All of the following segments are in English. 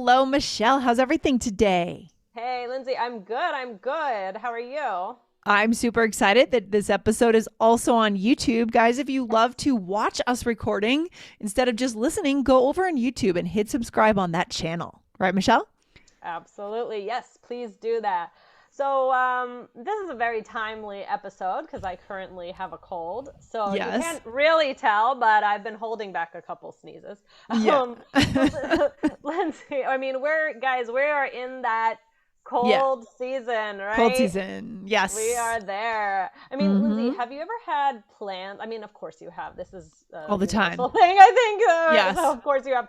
Hello, Michelle. How's everything today? Hey, Lindsay, I'm good. I'm good. How are you? I'm super excited that this episode is also on YouTube. Guys, if you Yes. love to watch us recording instead of just listening, go over on YouTube and hit subscribe on that channel. Right, Michelle? Absolutely. Yes, please do that. So, this is a very timely episode because I currently have a cold. So you Yes. can't really tell, but I've been holding back a couple sneezes. Yeah. So Lindsay, I mean, we are in that Yeah. cold season, Cold right? season. We Yes. are there. I mean, Lindsay, Mm-hmm. have you ever had plans? I mean, of course you have. This is a All the universal time. thing, I think. So Yes. of course you have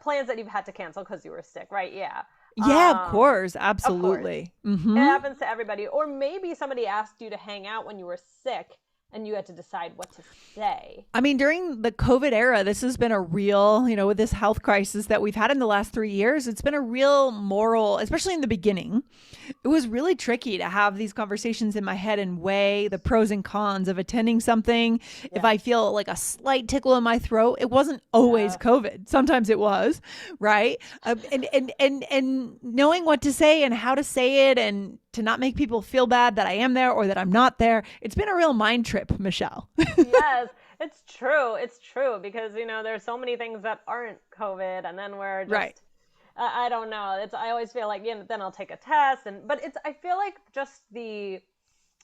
plans that you've had to cancel because you were sick, right? Yeah. Yeah, of Um, course. of course. Absolutely. It Mm-hmm. happens to everybody. Or maybe somebody asked you to hang out when you were sick and you had to decide what to say. I mean, during the COVID era, this has been a real, with this health crisis that we've had in the last 3 years, it's been a real moral, especially in the beginning. It was really tricky to have these conversations in my head and weigh the pros and cons of attending something. If Yes. I feel like a slight tickle in my throat, it wasn't always Yeah. COVID. Sometimes it was, right? And knowing what to say and how to say it and to not make people feel bad that I am there or that I'm not there. It's been a real mind trip, Michelle. Yes, it's true. It's true because there's so many things that aren't COVID, and then we're Right. just I don't know. It's I always feel like then I'll take a test, but I feel like just the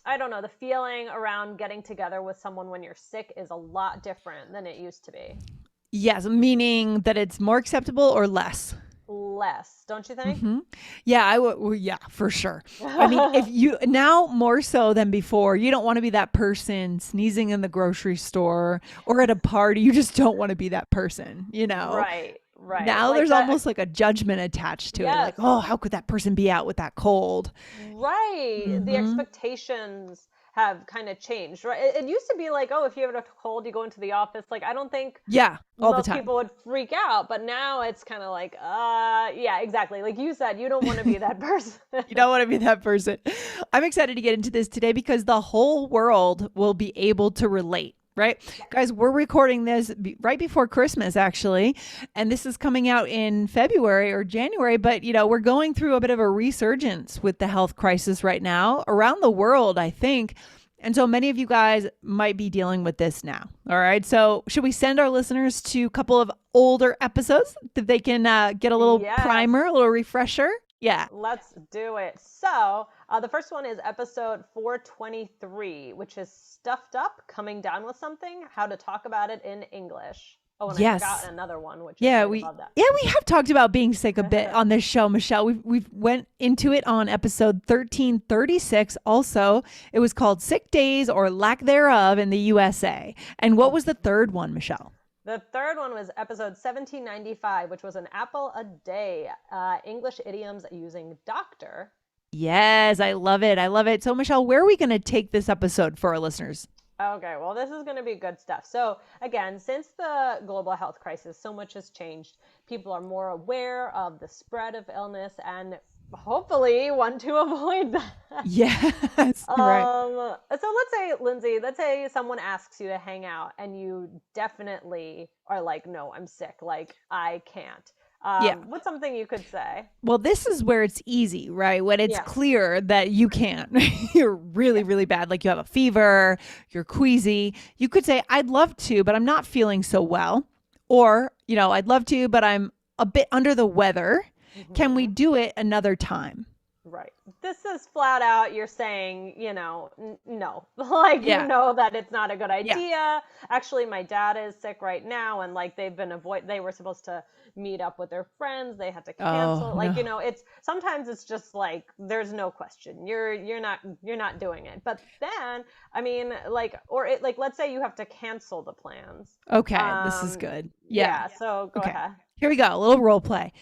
I don't know the feeling around getting together with someone when you're sick is a lot different than it used to be. Yes, meaning that it's more acceptable or less. Less, don't you think? Hmm. Yeah, I would. Well, yeah, for sure. I mean, if you now more so than before, you don't want to be that person sneezing in the grocery store or at a party. You just don't want to be that person. Right, right. Now Like there's that. almost like a judgment attached to it. Yes, Like, oh, how could that person be out with that cold? right. The Hmm. expectations have kind of changed, right? It used to be like, oh, if you have a cold, you go into the office. Like, I don't think Yeah, all the most time. people would freak out, but now it's kind of like, yeah, exactly. Like you said, you don't want to be that person. You don't want to be that person. I'm excited to get into this today because the whole world will be able to relate. Right? Guys, we're recording this right before Christmas, actually. And this is coming out in February or January. But, we're going through a bit of a resurgence with the health crisis right now around the world, I think. And so many of you guys might be dealing with this now. All right. So, should we send our listeners to a couple of older episodes that they can get a little Yes. primer, a little refresher? Yeah. Let's do it. So, the first one is episode 423, which is Stuffed Up, Coming Down with Something, How to Talk About It in English. Oh, and I forgot Yes. another one, which is Yeah, right we above that. yeah, we have talked about being sick a bit on this show, Michelle. We've went into it on episode 1336 also. It was called Sick Days or Lack Thereof in the USA. And what was the third one, Michelle? The third one was episode 1795, which was an apple a day, English idioms using doctor. Yes, I love it. I love it. So Michelle, where are we going to take this episode for our listeners? Okay, well, this is going to be good stuff. So, again, since the global health crisis, so much has changed. People are more aware of the spread of illness and hopefully want to avoid that. Yes, right. So let's say, Lindsay, let's say someone asks you to hang out and you definitely are like, no, I'm sick. Like, I can't. Yeah. What's something you could say? Well, this is where it's easy, right? When it's Yeah. clear that you can't, you're really, Yeah. really bad. Like you have a fever, you're queasy. You could say, I'd love to, but I'm not feeling so well. Or, I'd love to, but I'm a bit under the weather. Can we Hmm. do it another time? Right. This is flat out you're saying, no. Like Yeah. that it's not a good Yeah. idea. Actually, my dad is sick right now and like they were supposed to meet up with their friends, they had to Oh, cancel. Like, no. it's sometimes it's just like there's no question. You're not doing it. But then, I mean, like let's say you have to cancel the plans. Okay. This is Um good. Yeah. yeah, so go Okay. ahead. Here we go. A little role play.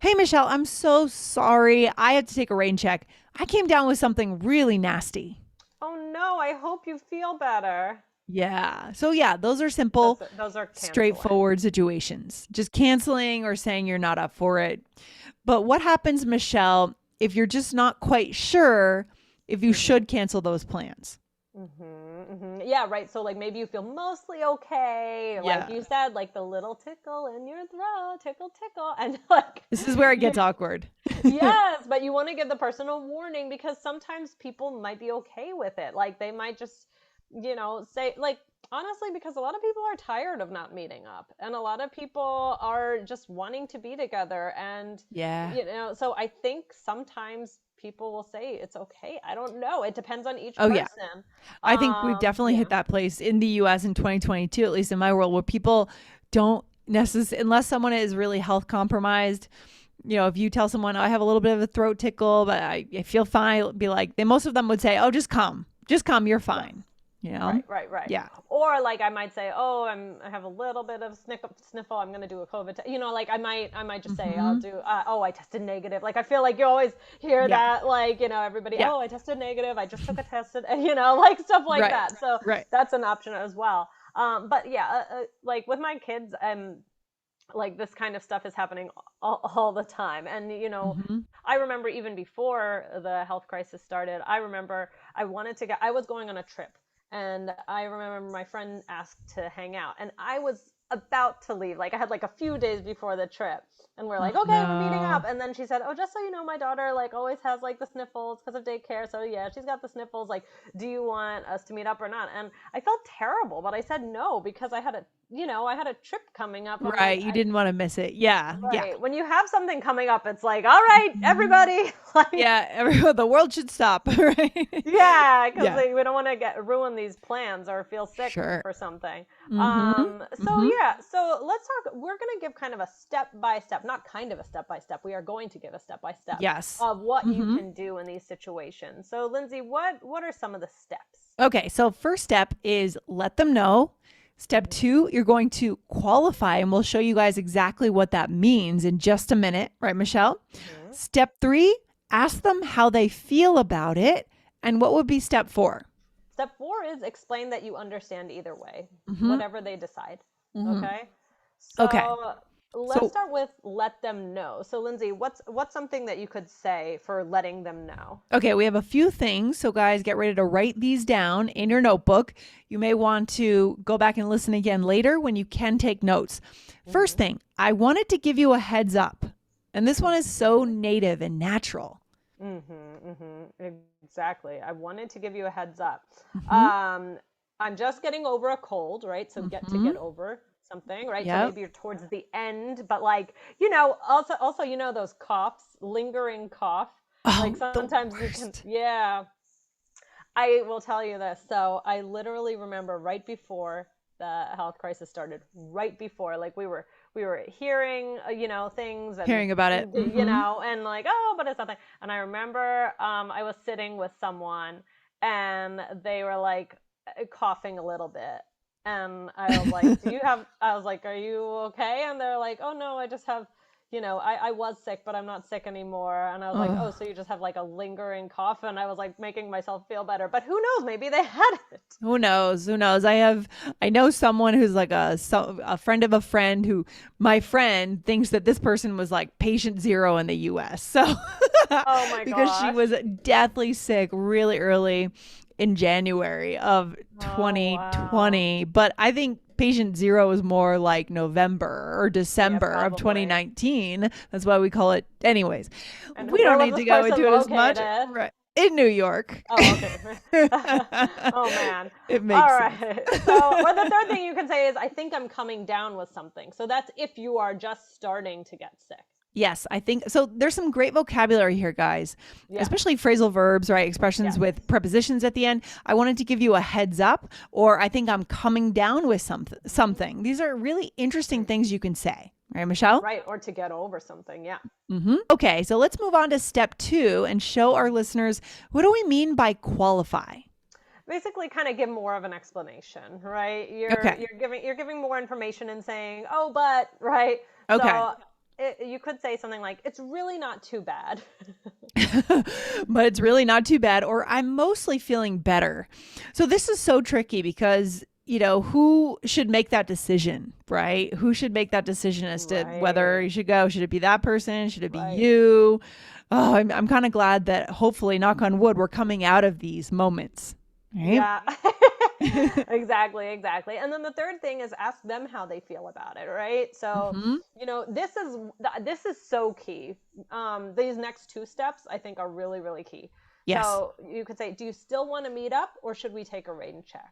Hey, Michelle, I'm so sorry. I had to take a rain check. I came down with something really nasty. Oh no, I hope you feel better. Yeah. So yeah, those are simple, Those are canceling. straightforward situations. Just canceling or saying you're not up for it. But what happens, Michelle, if you're just not quite sure if you Mhm. should cancel those plans? Mm-hmm. Yeah, right. So like maybe you feel mostly okay, like Yeah. you said, like the little tickle in your throat, tickle, tickle, and like This is where it you, gets awkward. yes, but you want to give the person a warning because sometimes people might be okay with it. Like they might just, say like honestly, because a lot of people are tired of not meeting up, and a lot of people are just wanting to be together, and Yeah. so I think sometimes people will say it's okay. I don't know. It depends on each Oh, yeah. person. I think we've definitely Yeah. hit that place in the US in 2022, at least in my world, where people don't necessarily, unless someone is really health compromised. If you tell someone, "Oh, I have a little bit of a throat tickle, but I feel fine," be like, most of them would say, "Oh, just come, you're Yes. fine." Right. Yeah. Or like I might say, "Oh, I have a little bit of sniffle. I'm going to do a COVID test." Like I might just say, "I'll Hmm. do oh, I tested negative." Like I feel like you always hear Yeah. that like, everybody, Yeah. "Oh, I tested negative. I just took a test." And like stuff like Right. that. So Right. that's an option as well. But yeah, like with my kids, like this kind of stuff is happening all the time. And Hmm. I remember even before the health crisis started, I remember I was going on a trip, and I remember my friend asked to hang out, and I was about to leave. Like I had like a few days before the trip, and we're Oh, like, okay, we're meeting no. up. And then she said, "Oh, just so you know, my daughter like always has like the sniffles because of daycare. So yeah, she's got the sniffles. Like, do you want us to meet up or not?" And I felt terrible, but I said no because I had a trip coming up. I'm like, Right. You didn't want to miss it. Yeah. Yeah. right. When you have something coming up, it's like, all right, Mhm. everybody, like, Yeah. Everyone, the world should stop. Right. yeah, because Yeah. we don't want to get ruin these plans or feel sick Sure. for something. Hmm. So Hmm. yeah, so let's talk. We're gonna give kind of a step by step, not kind of a step by step. We are going to give a step by step Yes. of what you Hmm. can do in these situations. So Lindsay, what are some of the steps? Okay, so first step is let them know. Step two, you're going to qualify, and we'll show you guys exactly what that means in just a minute, right, Michelle? Mm-hmm. Step three, ask them how they feel about it. And what would be step four? Step 4 is explain that you understand either way, Hmm. whatever they decide. Hmm. Okay. Okay, So let's so start with let them know. So Lindsay, what's something that you could say for letting them know? okay, we have a few things. So, guys, get ready to write these down in your notebook. You may want to go back and listen again later when you can take notes. First Mm-hmm. thing, I wanted to give you a heads up. And this one is so native and natural. Mm-hmm. Mm-hmm. Exactly. I wanted to give you a heads up. Hmm. Um, I'm just getting over a cold, right? So Hmm. get over something, right? So Yep. maybe you're towards the end, but like, also those coughs, lingering cough. Like Oh, the sometimes you can, worst. yeah. I will tell you this. So I literally remember right before the health crisis started, right before, like we were hearing, things, and Hearing about it. Hmm. and like, oh, but it's nothing. And I remember I was sitting with someone, and they were like coughing a little bit. And I was like, I was like, "Are you okay?" And they're like, "Oh no, I just have, I was sick, but I'm not sick anymore." And I was like, "Oh, Oh, so you just have like a lingering cough?" And I was like making myself feel better. But who knows? Maybe they had it. who knows? Who knows? I know someone who's like a friend of a friend who my friend thinks that this person was like patient zero in the US. So Oh my because she gosh. was deathly sick really early in January of Oh wow. 2020. But I think patient zero is more like November or Yeah, December of probably. 2019. That's why we call it. Anyways, And we where don't was need this to go person into it as much. located? Right. In New York. Oh, okay. Oh man. It All makes sense. right. So, or the third thing you can say is, I think I'm coming down with something. So that's if you are just starting to get sick. Yes, I think so. There's some great vocabulary here, guys, Yes. especially phrasal verbs, right? Expressions Yes. with prepositions at the end. I wanted to give you a heads up, or I think I'm coming down with something. These are really interesting things you can say, right, Michelle? Right. Or to get over something. Yeah. Okay, so let's move on to step two and show our listeners what do we mean by qualify? Basically kind of give more of an explanation, right? You're Okay, you're giving you're giving more information and saying, "Oh, but," right? okay. So you could say something like, "It's really not too bad." But it's really not too bad, or I'm mostly feeling better. So this is so tricky because, who should make that decision, right? Who should make that decision as to whether Right. you should go? Should it be that person? Should it be Right. you? Oh, I'm kind of glad that hopefully, knock on wood, we're coming out of these moments, right? Yeah. Exactly, exactly. And then the third thing is ask them how they feel about it, right? So, Hmm. this is so key. These next two steps I think are really, really key. Yes. So you could say, do you still want to meet up or should we take a rain check?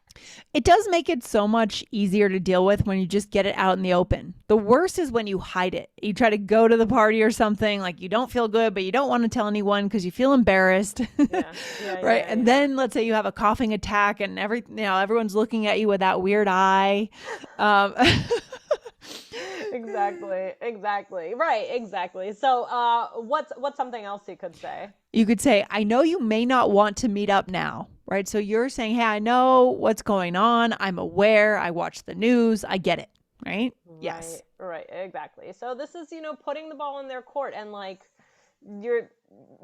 It does make it so much easier to deal with when you just get it out in the open. The worst is when you hide it. You try to go to the party or something, like you don't feel good, but you don't want to tell anyone because you feel embarrassed. Yeah, yeah, Right. yeah, And yeah. then let's say you have a coughing attack and everyone's looking at you with that weird eye. Um, Exactly, exactly. Right, exactly. So, what's something else you could say? you could say, I know you may not want to meet up now. Right. So you're saying, hey, I know what's going on. I'm aware. I watch the news. I get it. Right. Right, Yes. right, exactly. So this is, putting the ball in their court and like you're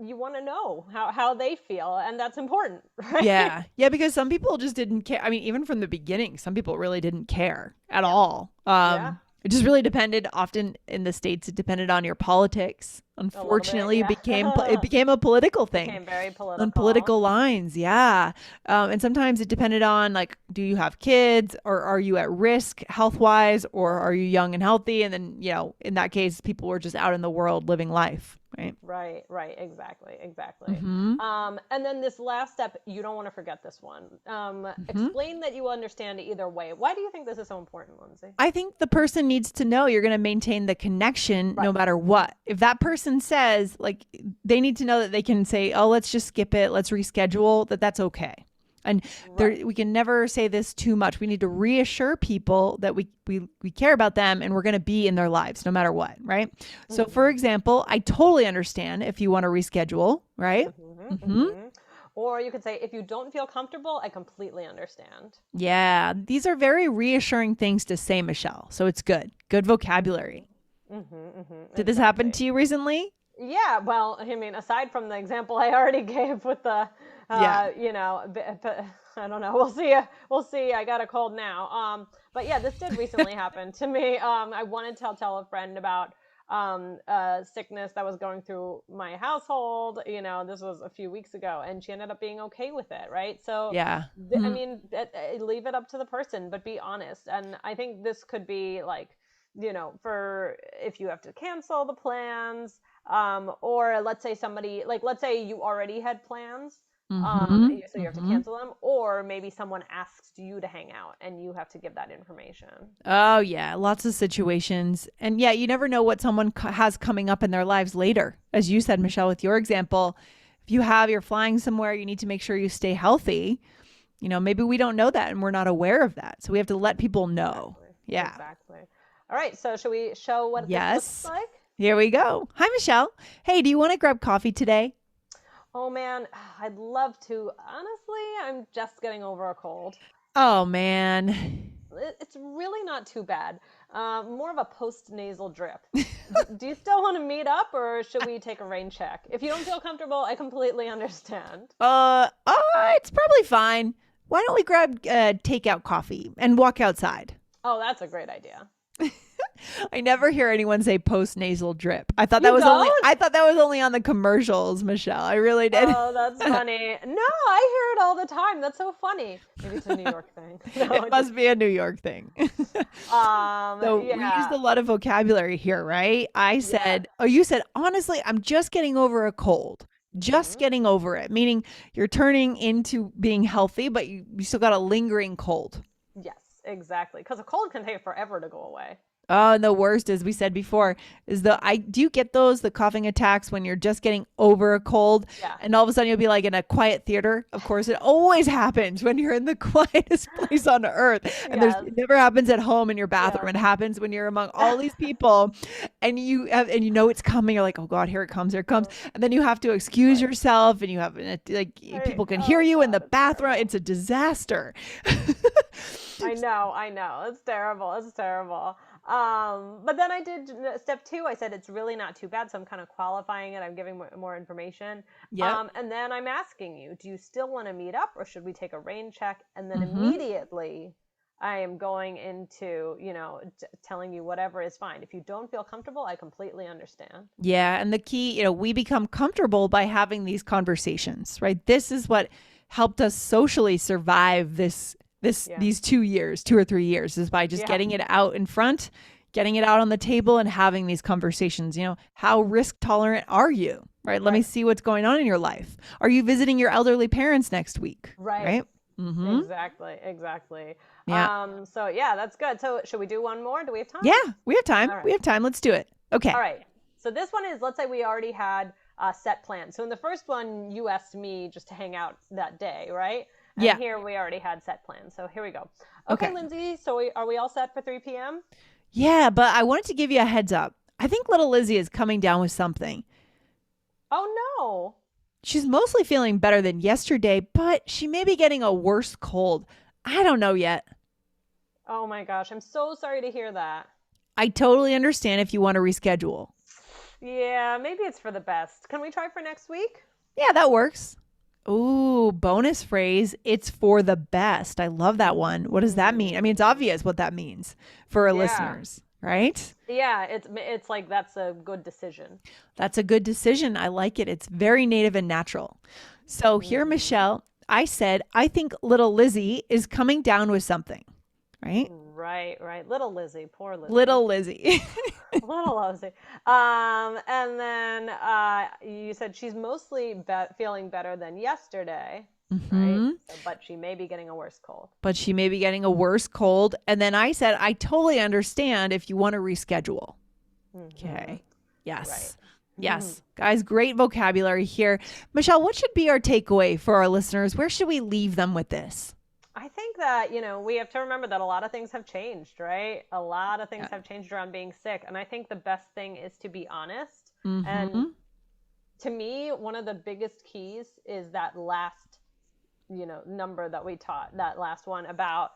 you want to know how they feel and that's important, right? Yeah. Yeah. Because some people just didn't care. I mean, even from the beginning, some people really didn't care at Yeah. all. Yeah. It just really depended. Often in the States, it depended on your politics. A little bit, Unfortunately, it yeah. became a political thing Became very on political. political lines. Yeah. And sometimes it depended on like, do you have kids or are you at risk health wise or are you young and healthy? And then, in that case, people were just out in the world living life. Right. Right, right, exactly, exactly. Hmm. And then this last step, you don't want to forget this one. Hmm. Explain that you understand either way. Why do you think this is so important, Lindsay? I think the person needs to know you're going to maintain the connection Right. no matter what. If that person says, like, they need to know that they can say, oh, let's just skip it, let's reschedule, that's okay. And Right. we can never say this too much. We need to reassure people that we care about them and we're going to be in their lives no matter what, right? So, for Mm-hmm. example, I totally understand if you want to reschedule, right? Mm-hmm. Hmm. Mm-hmm. Or you could say, if you don't feel comfortable, I completely understand. Yeah, these are very reassuring things to say, Michelle. So it's good. Good vocabulary. Mm-hmm, mm-hmm, Did this happen exactly. to you recently? Yeah, well, I mean, aside from the example I already gave with the, Yeah. I don't know. We'll see. We'll see. I got a cold now. But yeah, this did recently happen to me. I wanted to tell a friend about sickness that was going through my household. This was a few weeks ago, and she ended up being okay with it, right? So, Yeah. I Mhm. mean, leave it up to the person, but be honest. And I think this could be like, for if you have to cancel the plans, or let's say you already had plans, Mhm. so you have to Mhm. cancel them, or maybe someone asks you to hang out and you have to give that information. Oh yeah, lots of situations. And yeah, you never know what someone has coming up in their lives later. As you said, Michelle, with your example, if you're flying somewhere, you need to make sure you stay healthy. Maybe we don't know that and we're not aware of that. So we have to let people know. Exactly. Yeah. Exactly. All right, so should we show what this looks Yes. like? Here we go. Hi, Michelle. Hey, do you want to grab coffee today? Oh man, I'd love to. Honestly, I'm just getting over a cold. Oh man. It's really not too bad. More of a post nasal drip. Do you still want to meet up or should we take a rain check? If you don't feel comfortable, I completely understand. It's probably fine. Why don't we grab takeout coffee and walk outside? Oh, that's a great idea. I never hear anyone say post nasal drip. You don't? I thought that was only on the commercials, Michelle. I really did. Oh, that's funny. No, I hear it all the time. That's so funny. Maybe it's a New York thing. No, It must be a New York thing. So we used yeah. a lot of vocabulary here, right? Yes. You said, honestly, I'm just getting over a cold. Just Hmm. getting over it, meaning you're turning into being healthy, but you still got a lingering cold. Yes, exactly. Because a cold can take forever to go away. Oh, and the worst, as we said before, is do you get the coughing attacks when you're just getting over a cold Yeah. and all of a sudden you'll be like in a quiet theater? Of course, it always happens when you're in the quietest place on earth. And Yes. it never happens at home in your bathroom. Yes. It happens when you're among all these people and and you know it's coming. You're like, oh God, here it comes. Oh, And then you have to excuse right. yourself and you have like Right. people can hear Oh you in God, the it's bathroom. terrible. It's a disaster. I know. It's terrible. It's terrible. But then I did step two. I said it's really not too bad, so I'm kind of qualifying it. I'm giving more information. Yep. And then I'm asking you, do you still want to meet up, or should we take a rain check? And then Hmm. immediately, I am going into telling you whatever is fine. If you don't feel comfortable, I completely understand. Yeah. And the key, we become comfortable by having these conversations, right? This is what helped us socially survive Yeah. these 2 years, 2 or 3 years, is by just Yeah. getting it out in front, getting it out on the table and having these conversations. How risk tolerant are you? Right? Let me Right. see what's going on in your life. Are you visiting your elderly parents next week? Right. Right? Mm-hmm. Exactly. Exactly. Yeah. So yeah, that's good. So should we do one more? Do we have time? Yeah. We have time. All right. We have time. Let's do it. Okay. All right. So this one is, let's say we already had set plans. So in the first one, you asked me just to hang out that day, right? And Yeah. here we already had set plans. So here we go. Okay. Okay, Lindsay. So are we all set for 3 p.m.? Yeah, but I wanted to give you a heads up. I think little Lizzie is coming down with something. Oh no. She's mostly feeling better than yesterday, but she may be getting a worse cold. I don't know yet. Oh my gosh. I'm so sorry to hear that. I totally understand if you want to reschedule. Yeah, maybe it's for the best. Can we try for next week? Yeah, that works. Ooh, bonus phrase. It's for the best. I love that one. What does that mean? I mean, it's obvious what that means for our listeners, right? Yeah, it's like that's a good decision. That's a good decision. I like it. It's very native and natural. So here, Michelle, I said, I think little Lizzie is coming down with something, right? Right. Little Lizzie, poor Lizzie. Little Lizzie. Little Lizzie. And then you said she's mostly feeling better than yesterday, right? So, but she may be getting a worse cold. But she may be getting a worse cold. And then I said, I totally understand if you want to reschedule. Okay. Yes. Right. Yes. Guys, great vocabulary here. Michelle, what should be our takeaway for our listeners? Where should we leave them with this? I think that, we have to remember that a lot of things have changed, right? A lot of things have changed around being sick. And I think the best thing is to be honest. And to me, one of the biggest keys is that last, number that we taught, that last one about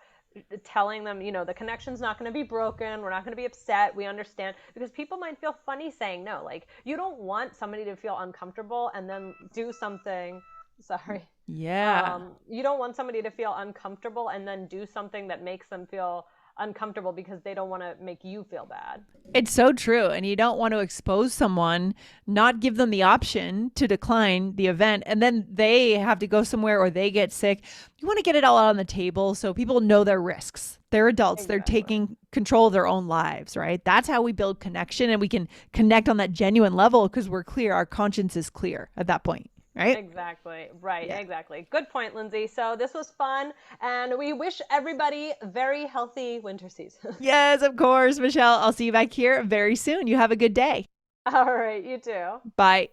telling them, the connection's not going to be broken. We're not going to be upset. We understand, because people might feel funny saying no. Like, you don't want somebody to feel uncomfortable and then do something. Sorry. Yeah. You don't want somebody to feel uncomfortable and then do something that makes them feel uncomfortable because they don't want to make you feel bad. It's so true. And you don't want to expose someone, not give them the option to decline the event, and then they have to go somewhere or they get sick. You want to get it all out on the table so people know their risks. They're adults. Exactly. They're taking control of their own lives, right? That's how we build connection, and we can connect on that genuine level because we're clear. Our conscience is clear at that point. Right? Exactly. Right. Yeah. Exactly. Good point, Lindsay. So this was fun, and we wish everybody a very healthy winter season. Yes, of course, Michelle. I'll see you back here very soon. You have a good day. All right. You too. Bye.